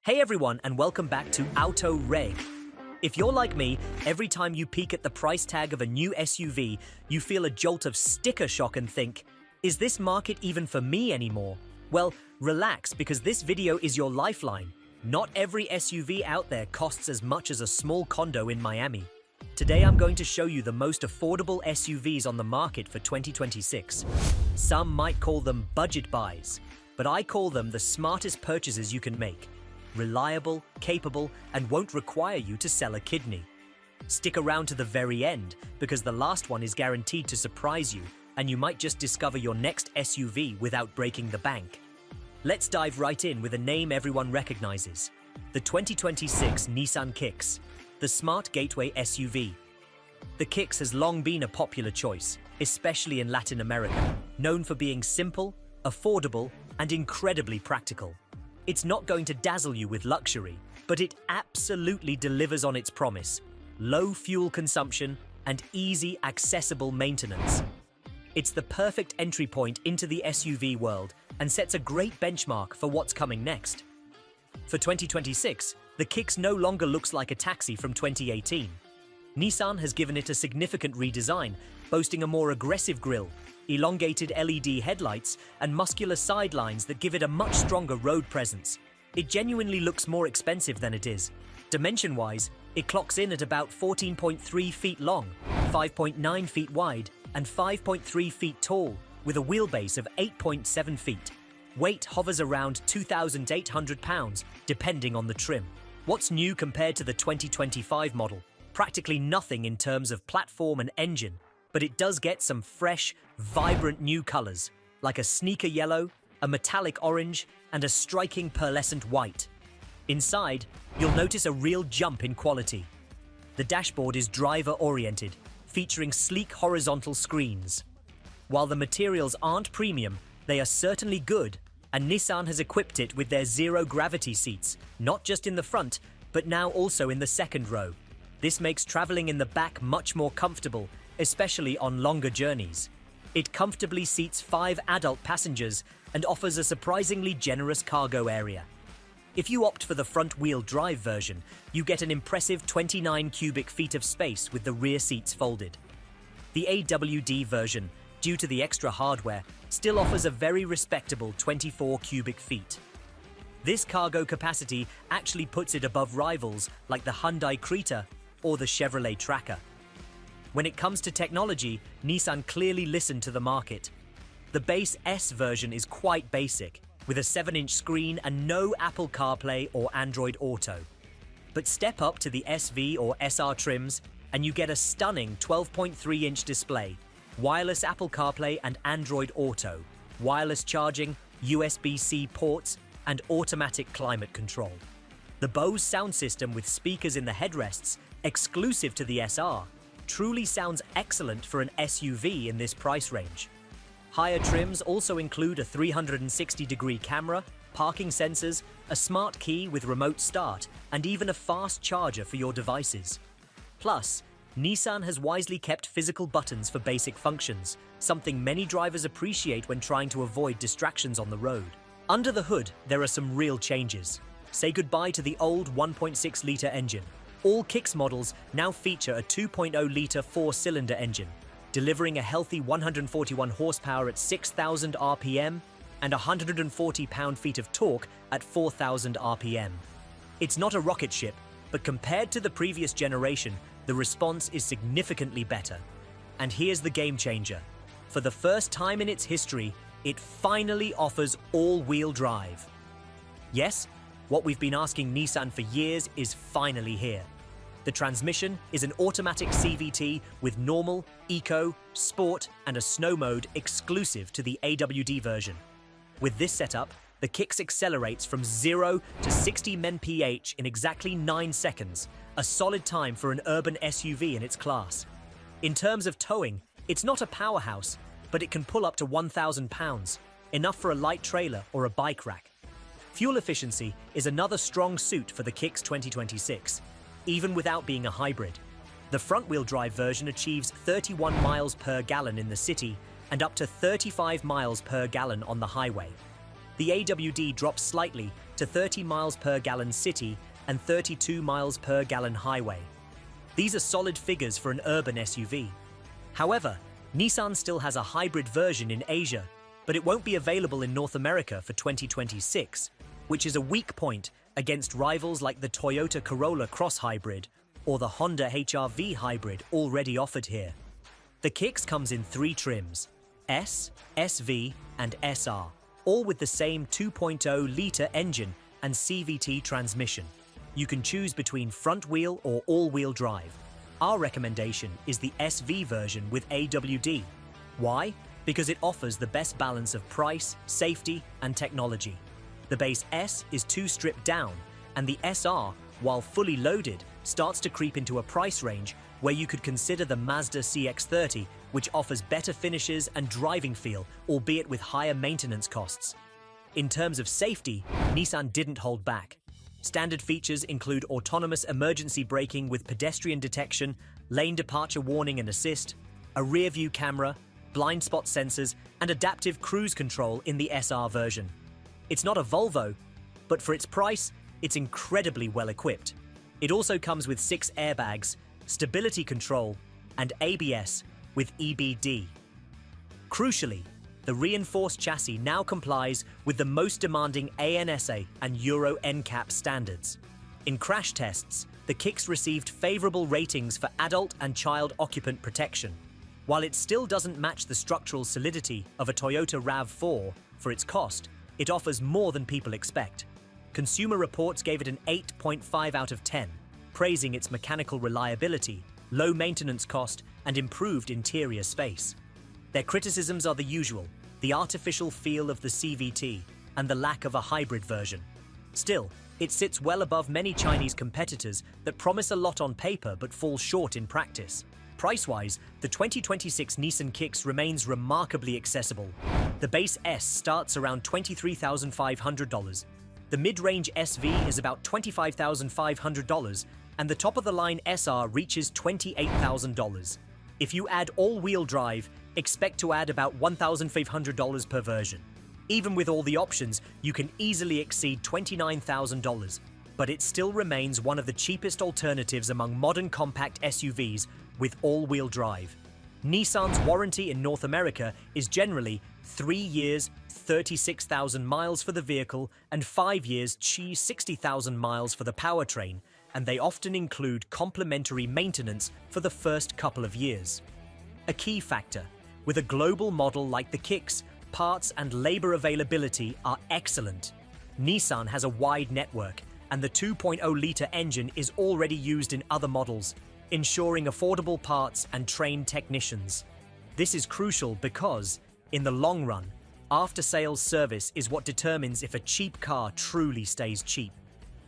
Hey everyone, and welcome back to Auto Reg. If you're like me, every time you peek at the price tag of a new SUV, you feel a jolt of sticker shock and think, is this market even for me anymore? Well, relax, because this video is your lifeline. Not every SUV out there costs as much as a small condo in Miami. Today I'm going to show you the most affordable SUVs on the market for 2026. Some might call them budget buys, but I call them the smartest purchases you can make. Reliable, capable, and won't require you to sell a kidney. Stick around to the very end, because the last one is guaranteed to surprise you, and you might just discover your next SUV without breaking the bank. Let's dive right in with a name everyone recognizes. The 2026 Nissan Kicks, the smart gateway SUV. The Kicks has long been a popular choice, especially in Latin America, known for being simple, affordable, and incredibly practical. It's not going to dazzle you with luxury, but it absolutely delivers on its promise: low fuel consumption and easy, accessible maintenance. It's the perfect entry point into the SUV world and sets a great benchmark for what's coming next. For 2026, the Kicks no longer looks like a taxi from 2018. Nissan has given it a significant redesign, boasting a more aggressive grille, elongated LED headlights, and muscular sidelines that give it a much stronger road presence. It genuinely looks more expensive than it is. Dimension-wise, it clocks in at about 14.3 feet long, 5.9 feet wide, and 5.3 feet tall, with a wheelbase of 8.7 feet. Weight hovers around 2,800 pounds, depending on the trim. What's new compared to the 2025 model? Practically nothing in terms of platform and engine, but it does get some fresh, vibrant new colors, like a sneaker yellow, a metallic orange, and a striking pearlescent white. Inside, you'll notice a real jump in quality. The dashboard is driver-oriented, featuring sleek horizontal screens. While the materials aren't premium, they are certainly good, and Nissan has equipped it with their zero-gravity seats, not just in the front, but now also in the second row. This makes traveling in the back much more comfortable, especially on longer journeys. It comfortably seats 5 adult passengers and offers a surprisingly generous cargo area. If you opt for the front-wheel drive version, you get an impressive 29 cubic feet of space with the rear seats folded. The AWD version, due to the extra hardware, still offers a very respectable 24 cubic feet. This cargo capacity actually puts it above rivals like the Hyundai Creta or the Chevrolet Tracker. When it comes to technology, Nissan clearly listened to the market. The base S version is quite basic, with a 7-inch screen and no Apple CarPlay or Android Auto. But step up to the SV or SR trims, and you get a stunning 12.3-inch display, wireless Apple CarPlay and Android Auto, wireless charging, USB-C ports, and automatic climate control. The Bose sound system with speakers in the headrests, exclusive to the SR, truly sounds excellent for an SUV in this price range. Higher trims also include a 360-degree camera, parking sensors, a smart key with remote start, and even a fast charger for your devices. Plus, Nissan has wisely kept physical buttons for basic functions, something many drivers appreciate when trying to avoid distractions on the road. Under the hood, there are some real changes. Say goodbye to the old 1.6-litre engine. All Kicks models now feature a 2.0-litre 4-cylinder engine, delivering a healthy 141 horsepower at 6,000 RPM and 140 pound-feet of torque at 4,000 RPM. It's not a rocket ship, but compared to the previous generation, the response is significantly better. And here's the game changer. For the first time in its history, it finally offers all-wheel drive. Yes, what we've been asking Nissan for years is finally here. The transmission is an automatic CVT with normal, eco, sport, and a snow mode exclusive to the AWD version. With this setup, the Kicks accelerates from 0 to 60 mph in exactly 9 seconds, a solid time for an urban SUV in its class. In terms of towing, it's not a powerhouse, but it can pull up to 1,000 pounds, enough for a light trailer or a bike rack. Fuel efficiency is another strong suit for the Kicks 2026, even without being a hybrid. The front-wheel drive version achieves 31 miles per gallon in the city and up to 35 miles per gallon on the highway. The AWD drops slightly to 30 miles per gallon city and 32 miles per gallon highway. These are solid figures for an urban SUV. However, Nissan still has a hybrid version in Asia, but it won't be available in North America for 2026, which is a weak point against rivals like the Toyota Corolla Cross Hybrid or the Honda HR-V Hybrid already offered here. The Kicks comes in 3 trims: S, SV, and SR, all with the same 2.0-litre engine and CVT transmission. You can choose between front-wheel or all-wheel drive. Our recommendation is the SV version with AWD. Why? Because it offers the best balance of price, safety, and technology. The base S is 2 stripped down, and the SR, while fully loaded, starts to creep into a price range where you could consider the Mazda CX-30, which offers better finishes and driving feel, albeit with higher maintenance costs. In terms of safety, Nissan didn't hold back. Standard features include autonomous emergency braking with pedestrian detection, lane departure warning and assist, a rear-view camera, blind spot sensors, and adaptive cruise control in the SR version. It's not a Volvo, but for its price, it's incredibly well equipped. It also comes with 6 airbags, stability control, and ABS with EBD. Crucially, the reinforced chassis now complies with the most demanding ANSA and Euro NCAP standards. In crash tests, the Kicks received favorable ratings for adult and child occupant protection. While it still doesn't match the structural solidity of a Toyota RAV4 for its cost, it offers more than people expect. Consumer Reports gave it an 8.5 out of 10, praising its mechanical reliability, low maintenance cost, and improved interior space. Their criticisms are the usual: the artificial feel of the CVT and the lack of a hybrid version. Still, it sits well above many Chinese competitors that promise a lot on paper but fall short in practice. Price-wise, the 2026 Nissan Kicks remains remarkably accessible. The base S starts around $23,500. The mid-range SV is about $25,500, and the top-of-the-line SR reaches $28,000. If you add all-wheel drive, expect to add about $1,500 per version. Even with all the options, you can easily exceed $29,000, but it still remains one of the cheapest alternatives among modern compact SUVs with all-wheel drive. Nissan's warranty in North America is generally 3 years, 36,000 miles for the vehicle, and 5 years, 60,000 miles for the powertrain, and they often include complimentary maintenance for the first couple of years. A key factor: with a global model like the Kicks, parts and labor availability are excellent. Nissan has a wide network, and the 2.0-litre engine is already used in other models, ensuring affordable parts and trained technicians. This is crucial because, in the long run, after-sales service is what determines if a cheap car truly stays cheap.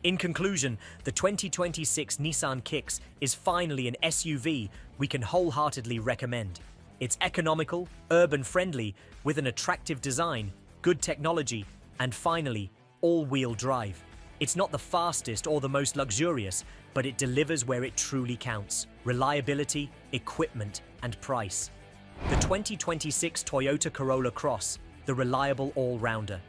In conclusion, the 2026 Nissan Kicks is finally an SUV we can wholeheartedly recommend. It's economical, urban-friendly, with an attractive design, good technology, and finally, all-wheel drive. It's not the fastest or the most luxurious, but it delivers where it truly counts: reliability, equipment, and price. The 2026 Toyota Corolla Cross, the reliable all-rounder.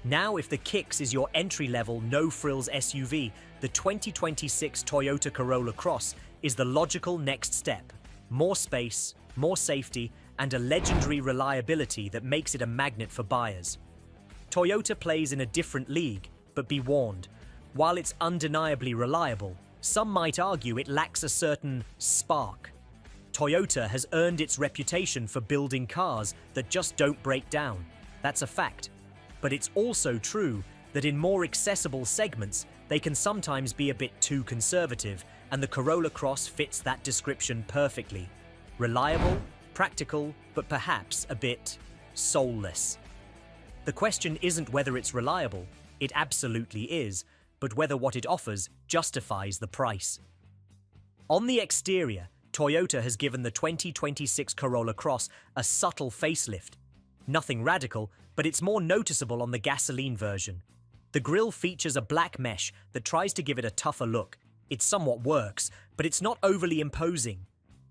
Now, if the Kicks is your entry-level, no-frills SUV, the 2026 Toyota Corolla Cross is the logical next step. More space, more safety, and a legendary reliability that makes it a magnet for buyers. Toyota plays in a different league, but be warned, while it's undeniably reliable, some might argue it lacks a certain spark. Toyota has earned its reputation for building cars that just don't break down. That's a fact. But it's also true that in more accessible segments, they can sometimes be a bit too conservative, and the Corolla Cross fits that description perfectly. Reliable, practical, but perhaps a bit soulless. The question isn't whether it's reliable, it absolutely is, but whether what it offers justifies the price. On the exterior, Toyota has given the 2026 Corolla Cross a subtle facelift. Nothing radical, but it's more noticeable on the gasoline version. The grille features a black mesh that tries to give it a tougher look. It somewhat works, but it's not overly imposing.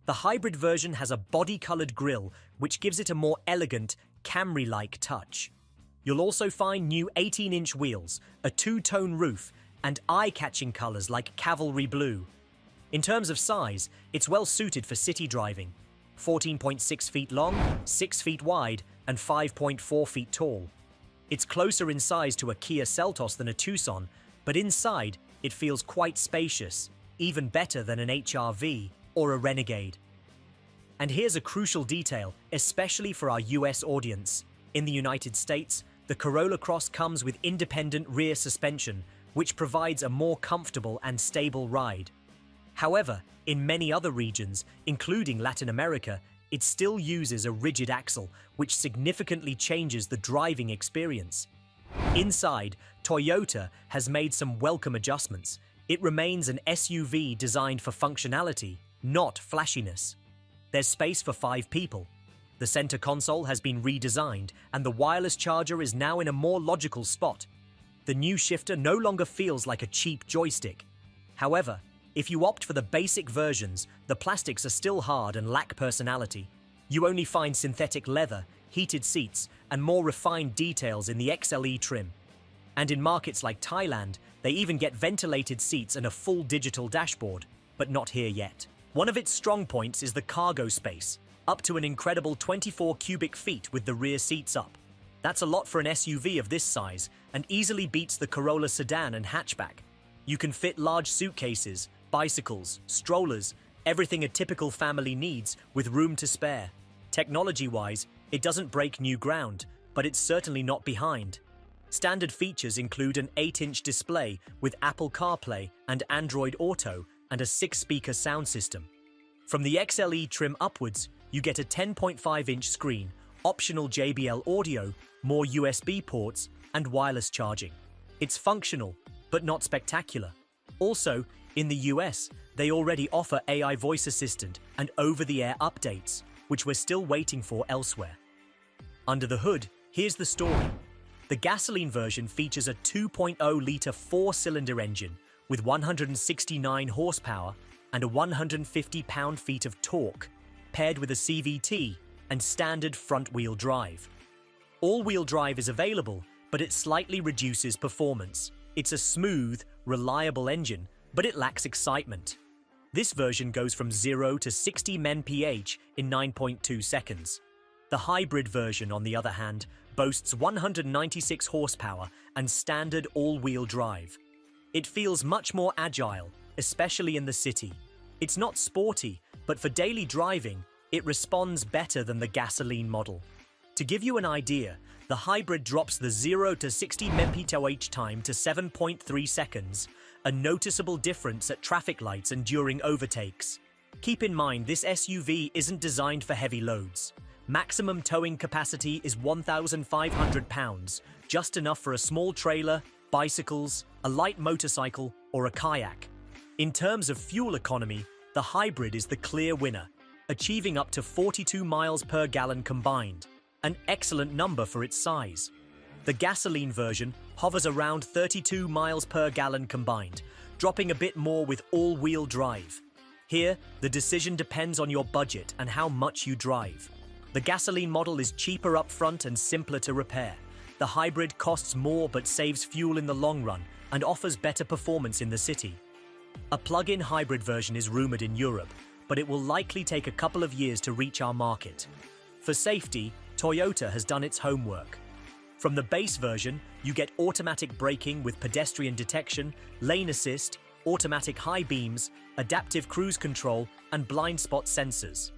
The hybrid version has a body-colored grille, which gives it a more elegant, Camry-like touch. You'll also find new 18-inch wheels, a two-tone roof, and eye-catching colors like cavalry blue. In terms of size, it's well suited for city driving. 14.6 feet long, 6 feet wide, and 5.4 feet tall. It's closer in size to a Kia Seltos than a Tucson, but inside, it feels quite spacious, even better than an HR-V or a Renegade. And here's a crucial detail, especially for our US audience. In the United States, the Corolla Cross comes with independent rear suspension, which provides a more comfortable and stable ride. However, in many other regions, including Latin America, it still uses a rigid axle, which significantly changes the driving experience. Inside, Toyota has made some welcome adjustments. It remains an SUV designed for functionality, not flashiness. There's space for 5 people. The center console has been redesigned, and the wireless charger is now in a more logical spot. The new shifter no longer feels like a cheap joystick. However, if you opt for the basic versions, the plastics are still hard and lack personality. You only find synthetic leather, heated seats, and more refined details in the XLE trim. And in markets like Thailand, they even get ventilated seats and a full digital dashboard, but not here yet. One of its strong points is the cargo space, up to an incredible 24 cubic feet with the rear seats up. That's a lot for an SUV of this size, and easily beats the Corolla sedan and hatchback. You can fit large suitcases, bicycles, strollers, everything a typical family needs with room to spare. Technology-wise, it doesn't break new ground, but it's certainly not behind. Standard features include an 8-inch display with Apple CarPlay and Android Auto and a 6-speaker sound system. From the XLE trim upwards, you get a 10.5-inch screen, optional JBL audio, more USB ports, and wireless charging. It's functional, but not spectacular. Also, in the US, they already offer AI voice assistant and over-the-air updates, which we're still waiting for elsewhere. Under the hood, here's the story. The gasoline version features a 2.0-liter 4-cylinder engine with 169 horsepower and a 150 pound-feet of torque, paired with a CVT and standard front-wheel drive. All-wheel drive is available, but it slightly reduces performance. It's a smooth, reliable engine, but it lacks excitement. This version goes from 0 to 60 mph in 9.2 seconds. The hybrid version, on the other hand, boasts 196 horsepower and standard all-wheel drive. It feels much more agile, especially in the city. It's not sporty, but for daily driving, it responds better than the gasoline model. To give you an idea, the hybrid drops the 0 to 60 mph time to 7.3 seconds, a noticeable difference at traffic lights and during overtakes. Keep in mind, this SUV isn't designed for heavy loads. Maximum towing capacity is 1,500 pounds, just enough for a small trailer, bicycles, a light motorcycle, or a kayak. In terms of fuel economy, the hybrid is the clear winner, achieving up to 42 miles per gallon combined, an excellent number for its size. The gasoline version hovers around 32 miles per gallon combined, dropping a bit more with all-wheel drive. Here, the decision depends on your budget and how much you drive. The gasoline model is cheaper up front and simpler to repair. The hybrid costs more but saves fuel in the long run and offers better performance in the city. A plug-in hybrid version is rumored in Europe, but it will likely take a couple of years to reach our market. For safety, Toyota has done its homework. From the base version, you get automatic braking with pedestrian detection, lane assist, automatic high beams, adaptive cruise control, and blind spot sensors.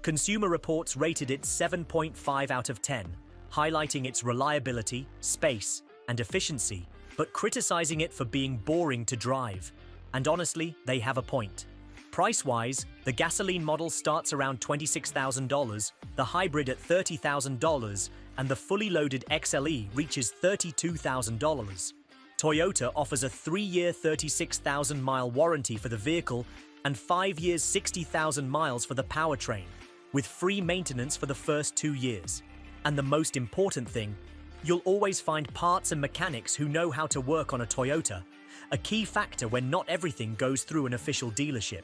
Consumer Reports rated it 7.5 out of 10, highlighting its reliability, space, and efficiency, but criticizing it for being boring to drive. And honestly, they have a point. Price-wise, the gasoline model starts around $26,000, the hybrid at $30,000, and the fully loaded XLE reaches $32,000. Toyota offers a 3-year 36,000-mile warranty for the vehicle and 5 years 60,000 miles for the powertrain, with free maintenance for the first 2 years. And the most important thing, you'll always find parts and mechanics who know how to work on a Toyota, a key factor when not everything goes through an official dealership.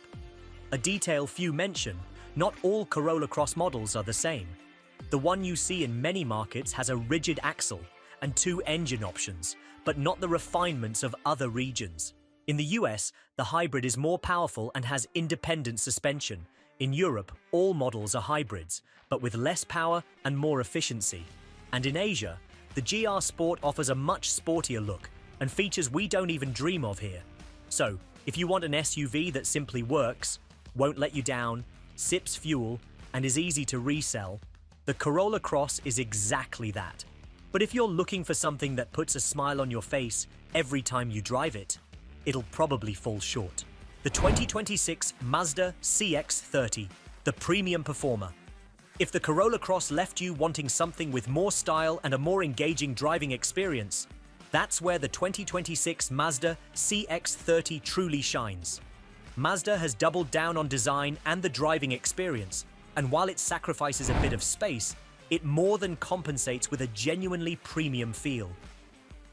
A detail few mention, not all Corolla Cross models are the same. The one you see in many markets has a rigid axle, and 2 engine options, but not the refinements of other regions. In the US, the hybrid is more powerful and has independent suspension. In Europe, all models are hybrids, but with less power and more efficiency. And in Asia, the GR Sport offers a much sportier look and features we don't even dream of here. So, if you want an SUV that simply works, won't let you down, sips fuel, and is easy to resell, the Corolla Cross is exactly that. But if you're looking for something that puts a smile on your face every time you drive it, it'll probably fall short. The 2026 Mazda CX-30, the premium performer. If the Corolla Cross left you wanting something with more style and a more engaging driving experience, that's where the 2026 Mazda CX-30 truly shines. Mazda has doubled down on design and the driving experience, and while it sacrifices a bit of space, it more than compensates with a genuinely premium feel.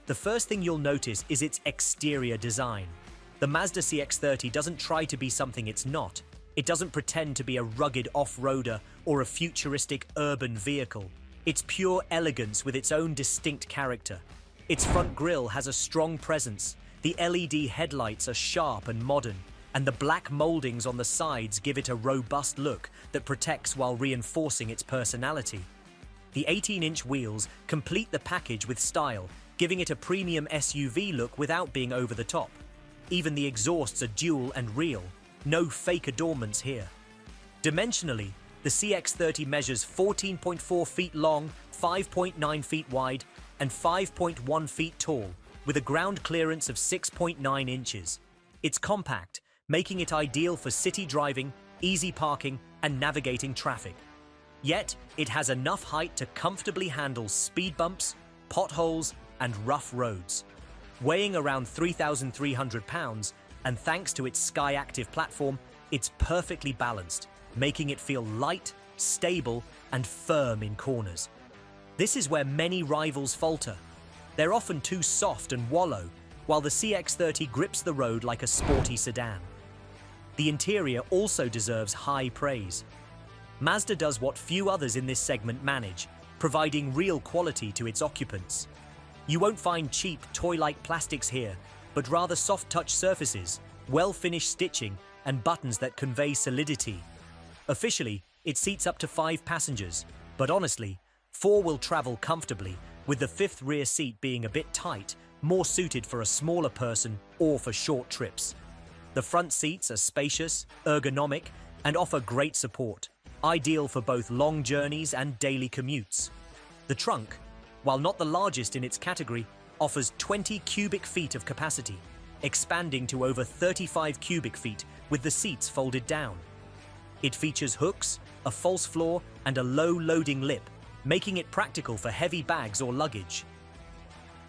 The first thing you'll notice is its exterior design. The Mazda CX-30 doesn't try to be something it's not. It doesn't pretend to be a rugged off-roader or a futuristic urban vehicle. It's pure elegance with its own distinct character. Its front grille has a strong presence, the LED headlights are sharp and modern, and the black moldings on the sides give it a robust look that protects while reinforcing its personality. The 18-inch wheels complete the package with style, giving it a premium SUV look without being over the top. Even the exhausts are dual and real, no fake adornments here. Dimensionally, the CX-30 measures 14.4 feet long, 5.9 feet wide, and 5.1 feet tall, with a ground clearance of 6.9 inches. It's compact, making it ideal for city driving, easy parking, and navigating traffic. Yet, it has enough height to comfortably handle speed bumps, potholes, and rough roads. Weighing around 3,300 pounds, and thanks to its Sky Active platform, it's perfectly balanced, making it feel light, stable, and firm in corners. This is where many rivals falter. They're often too soft and wallow, while the CX-30 grips the road like a sporty sedan. The interior also deserves high praise. Mazda does what few others in this segment manage, providing real quality to its occupants. You won't find cheap, toy-like plastics here, but rather soft-touch surfaces, well-finished stitching, and buttons that convey solidity. Officially, it seats up to 5 passengers, but honestly, 4 will travel comfortably, with the 5th rear seat being a bit tight, more suited for a smaller person or for short trips. The front seats are spacious, ergonomic, and offer great support, ideal for both long journeys and daily commutes. The trunk, while not the largest in its category, offers 20 cubic feet of capacity, expanding to over 35 cubic feet with the seats folded down. It features hooks, a false floor, and a low loading lip, making it practical for heavy bags or luggage.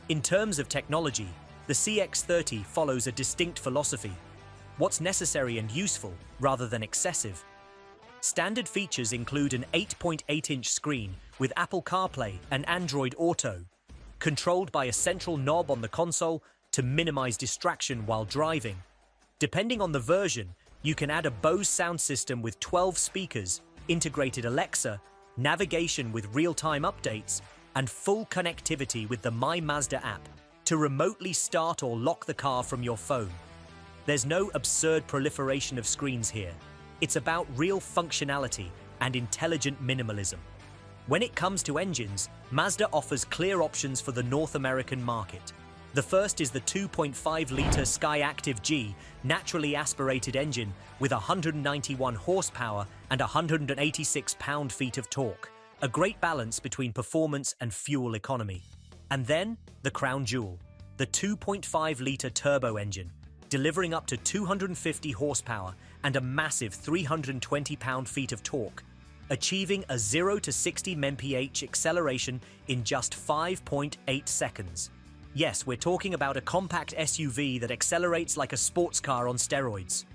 In terms of technology, the CX-30 follows a distinct philosophy: what's necessary and useful rather than excessive. Standard features include an 8.8-inch screen with Apple CarPlay and Android Auto, controlled by a central knob on the console to minimize distraction while driving. Depending on the version, you can add a Bose sound system with 12 speakers, integrated Alexa, navigation with real-time updates, and full connectivity with the My Mazda app to remotely start or lock the car from your phone. There's no absurd proliferation of screens here. It's about real functionality and intelligent minimalism. When it comes to engines, Mazda offers clear options for the North American market. The first is the 2.5-litre Sky Active G naturally aspirated engine with 191 horsepower and 186 pound-feet of torque, a great balance between performance and fuel economy. And then, the crown jewel, the 2.5-litre turbo engine, delivering up to 250 horsepower and a massive 320 pound-feet of torque, achieving a 0 to 60 mph acceleration in just 5.8 seconds. Yes, we're talking about a compact SUV that accelerates like a sports car on steroids.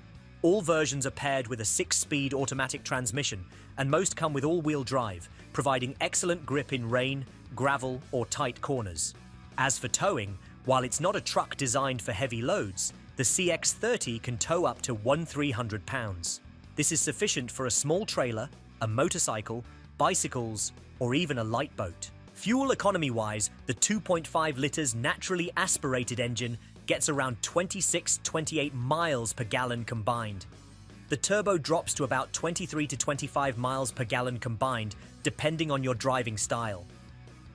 All versions are paired with a 6-speed automatic transmission, and most come with all-wheel drive, providing excellent grip in rain, gravel, or tight corners. As for towing, while it's not a truck designed for heavy loads, the CX-30 can tow up to 1,300 pounds. This is sufficient for a small trailer, a motorcycle, bicycles, or even a light boat. Fuel economy-wise, the 2.5 liters naturally aspirated engine gets around 26-28 miles per gallon combined. The turbo drops to about 23 to 25 miles per gallon combined, depending on your driving style.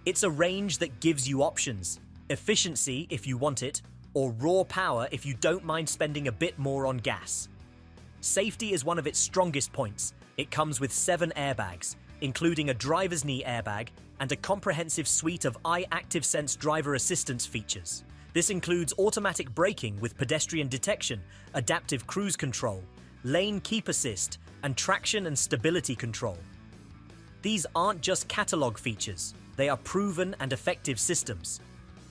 It's a range that gives you options: efficiency if you want it, or raw power if you don't mind spending a bit more on gas. Safety is one of its strongest points. It comes with 7 airbags, including a driver's knee airbag and a comprehensive suite of iActiveSense driver assistance features. This includes automatic braking with pedestrian detection, adaptive cruise control, lane keep assist, and traction and stability control. These aren't just catalog features, they are proven and effective systems.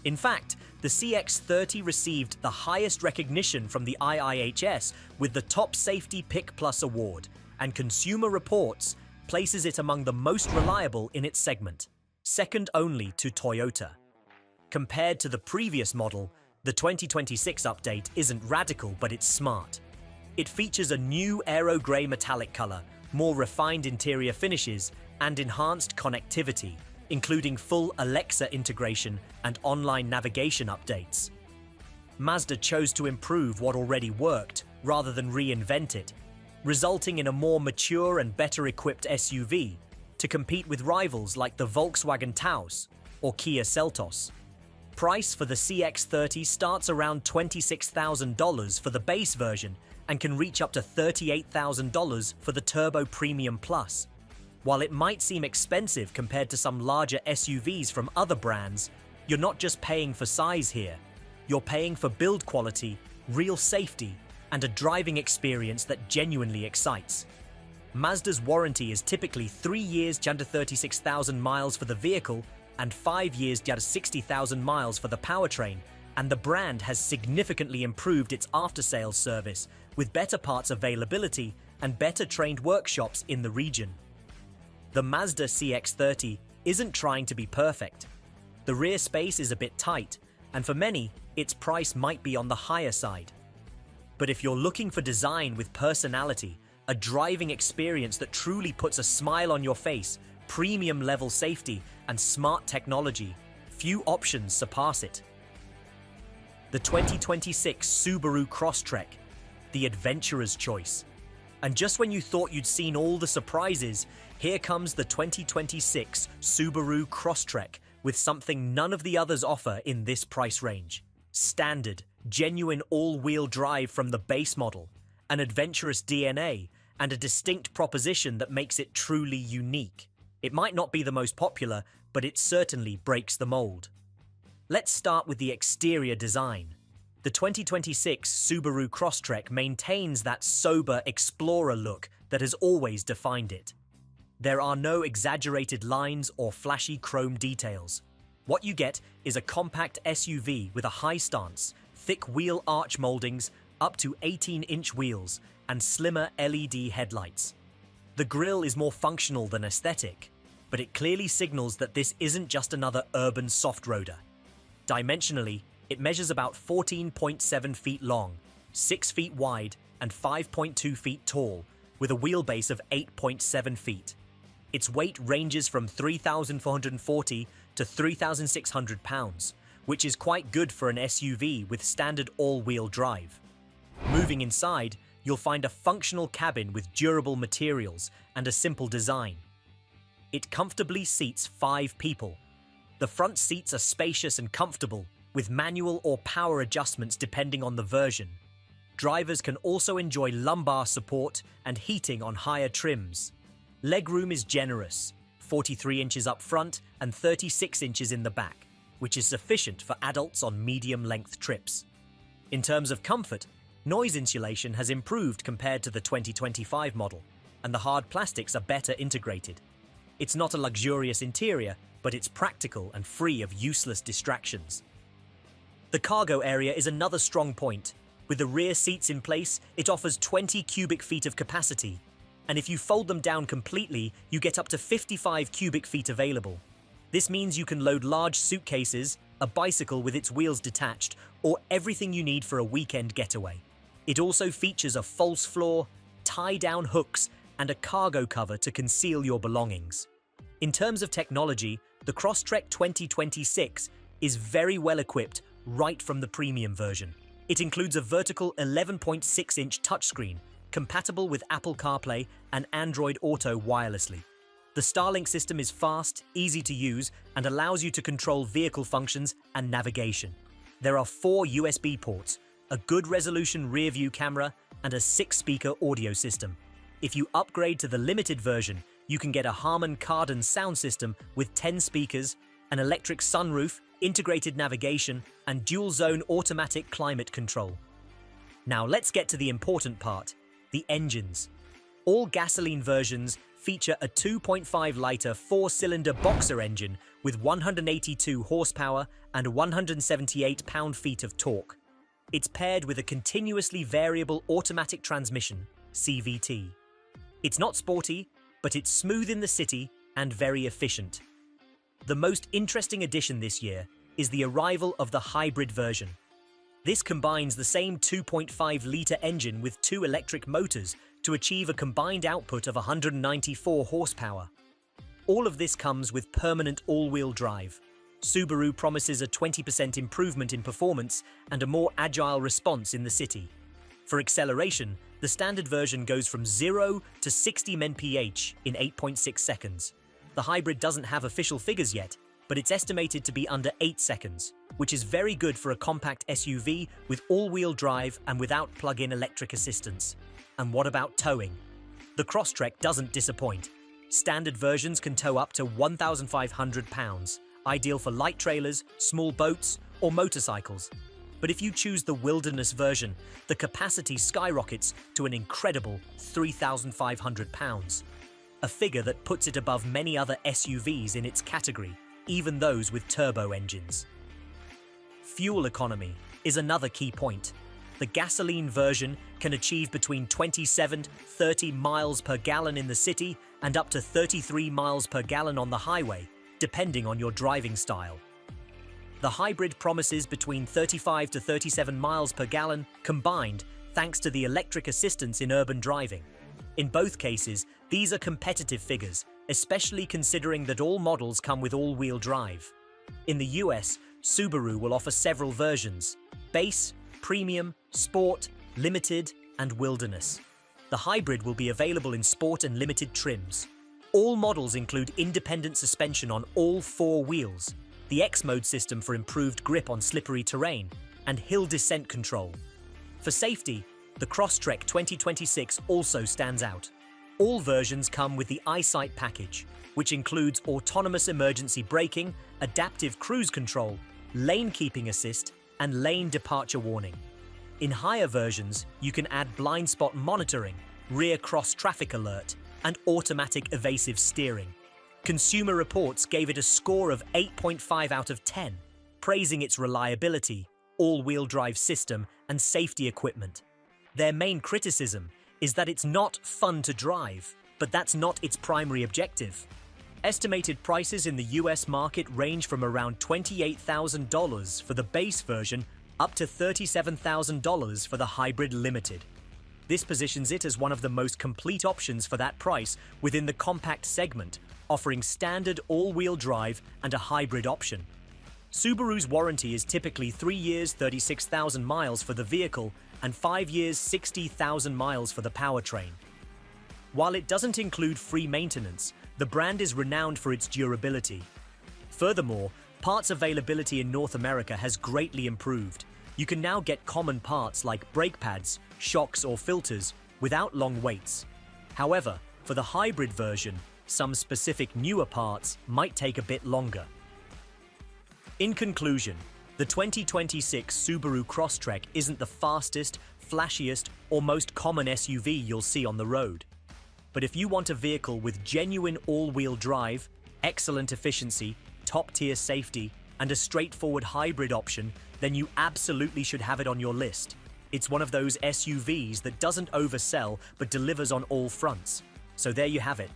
In fact, the CX-30 received the highest recognition from the IIHS with the Top Safety Pick Plus award, and Consumer Reports places it among the most reliable in its segment, second only to Toyota. Compared to the previous model, the 2026 update isn't radical, but it's smart. It features a new aero grey metallic color, more refined interior finishes, and enhanced connectivity, including full Alexa integration and online navigation updates. Mazda chose to improve what already worked rather than reinvent it, resulting in a more mature and better equipped SUV to compete with rivals like the Volkswagen Taos or Kia Seltos. Price for the CX-30 starts around $26,000 for the base version and can reach up to $38,000 for the Turbo Premium Plus. While it might seem expensive compared to some larger SUVs from other brands, you're not just paying for size here. You're paying for build quality, real safety, and a driving experience that genuinely excites. Mazda's warranty is typically 3 years to 36,000 miles for the vehicle and 5 years to 60,000 miles for the powertrain, and the brand has significantly improved its after-sales service with better parts availability and better trained workshops in the region. The Mazda CX-30 isn't trying to be perfect. The rear space is a bit tight, and for many, its price might be on the higher side. But if you're looking for design with personality, a driving experience that truly puts a smile on your face, premium level safety, and smart technology, few options surpass it. The 2026 Subaru Crosstrek, the adventurer's choice. And just when you thought you'd seen all the surprises, here comes the 2026 Subaru Crosstrek with something none of the others offer in this price range. Standard, genuine all-wheel drive from the base model, an adventurous DNA, and a distinct proposition that makes it truly unique. It might not be the most popular, but it certainly breaks the mold. Let's start with the exterior design. The 2026 Subaru Crosstrek maintains that sober explorer look that has always defined it. There are no exaggerated lines or flashy chrome details. What you get is a compact SUV with a high stance, thick wheel arch moldings, up to 18-inch wheels, and slimmer LED headlights. The grille is more functional than aesthetic, but it clearly signals that this isn't just another urban soft-roader. Dimensionally, it measures about 14.7 feet long, 6 feet wide, and 5.2 feet tall, with a wheelbase of 8.7 feet. Its weight ranges from 3,440 to 3,600 pounds, which is quite good for an SUV with standard all-wheel drive. Moving inside, you'll find a functional cabin with durable materials and a simple design. It comfortably seats 5 people. The front seats are spacious and comfortable, with manual or power adjustments depending on the version. Drivers can also enjoy lumbar support and heating on higher trims. Legroom is generous, 43 inches up front and 36 inches in the back, which is sufficient for adults on medium-length trips. In terms of comfort, noise insulation has improved compared to the 2025 model, and the hard plastics are better integrated. It's not a luxurious interior, but it's practical and free of useless distractions. The cargo area is another strong point. With the rear seats in place, it offers 20 cubic feet of capacity, and if you fold them down completely, you get up to 55 cubic feet available. This means you can load large suitcases, a bicycle with its wheels detached, or everything you need for a weekend getaway. It also features a false floor, tie-down hooks, and a cargo cover to conceal your belongings. In terms of technology, The Crosstrek 2026 is very well equipped right from the premium version. It includes a vertical 11.6-inch touchscreen, compatible with Apple CarPlay and Android Auto wirelessly. The Starlink system is fast, easy to use, and allows you to control vehicle functions and navigation. There are 4 USB ports, a good resolution rear-view camera, and a 6-speaker audio system. If you upgrade to the limited version, you can get a Harman Kardon sound system with 10 speakers, an electric sunroof, integrated navigation, and dual-zone automatic climate control. Now let's get to the important part, the engines. All gasoline versions feature a 2.5-liter 4-cylinder boxer engine with 182 horsepower and 178 pound-feet of torque. It's paired with a continuously variable automatic transmission, CVT. It's not sporty, but it's smooth in the city and very efficient. The most interesting addition this year is the arrival of the hybrid version. This combines the same 2.5-litre engine with 2 electric motors to achieve a combined output of 194 horsepower. All of this comes with permanent all-wheel drive. Subaru promises a 20% improvement in performance and a more agile response in the city. For acceleration, the standard version goes from 0 to 60 mph in 8.6 seconds. The hybrid doesn't have official figures yet, but it's estimated to be under 8 seconds, which is very good for a compact SUV with all-wheel drive and without plug-in electric assistance. And what about towing? The Crosstrek doesn't disappoint. Standard versions can tow up to 1,500 pounds, ideal for light trailers, small boats, or motorcycles. But if you choose the Wilderness version, the capacity skyrockets to an incredible 3,500 pounds. A figure that puts it above many other SUVs in its category, even those with turbo engines. Fuel economy is another key point. The gasoline version can achieve between 27–30 miles per gallon in the city and up to 33 miles per gallon on the highway, depending on your driving style. The hybrid promises between 35 to 37 miles per gallon combined, thanks to the electric assistance in urban driving. In both cases, these are competitive figures, especially considering that all models come with all-wheel drive. In the US, Subaru will offer several versions: base, premium, sport, limited, and wilderness. The hybrid will be available in sport and limited trims. All models include independent suspension on all 4 wheels, the X-Mode system for improved grip on slippery terrain, and hill descent control. For safety, the Crosstrek 2026 also stands out. All versions come with the EyeSight package, which includes autonomous emergency braking, adaptive cruise control, lane keeping assist, and lane departure warning. In higher versions, you can add blind spot monitoring, rear cross traffic alert, and automatic evasive steering. Consumer Reports gave it a score of 8.5 out of 10, praising its reliability, all-wheel drive system, and safety equipment. Their main criticism is that it's not fun to drive, but that's not its primary objective. Estimated prices in the US market range from around $28,000 for the base version up to $37,000 for the hybrid limited. This positions it as one of the most complete options for that price within the compact segment, offering standard all-wheel drive and a hybrid option. Subaru's warranty is typically 3 years, 36,000 miles for the vehicle and 5 years, 60,000 miles for the powertrain. While it doesn't include free maintenance, the brand is renowned for its durability. Furthermore, parts availability in North America has greatly improved. You can now get common parts like brake pads, shocks, or filters without long waits. However, for the hybrid version, some specific newer parts might take a bit longer. In conclusion, the 2026 Subaru Crosstrek isn't the fastest, flashiest, or most common SUV you'll see on the road. But if you want a vehicle with genuine all-wheel drive, excellent efficiency, top-tier safety, and a straightforward hybrid option, then you absolutely should have it on your list. It's one of those SUVs that doesn't oversell but delivers on all fronts. So there you have it.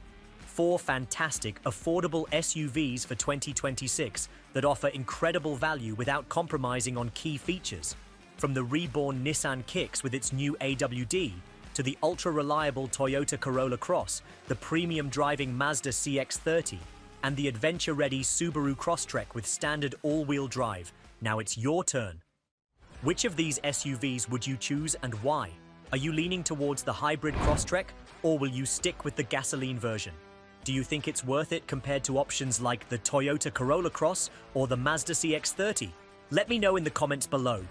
4 fantastic, affordable SUVs for 2026 that offer incredible value without compromising on key features. From the reborn Nissan Kicks with its new AWD, to the ultra-reliable Toyota Corolla Cross, the premium driving Mazda CX-30, and the adventure-ready Subaru Crosstrek with standard all-wheel drive. Now it's your turn. Which of these SUVs would you choose and why? Are you leaning towards the hybrid Crosstrek, or will you stick with the gasoline version? Do you think it's worth it compared to options like the Toyota Corolla Cross or the Mazda CX-30? Let me know in the comments below.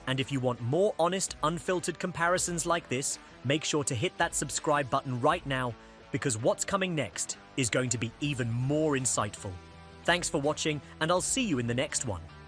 And if you want more honest, unfiltered comparisons like this, make sure to hit that subscribe button right now, because what's coming next is going to be even more insightful. Thanks for watching, and I'll see you in the next one.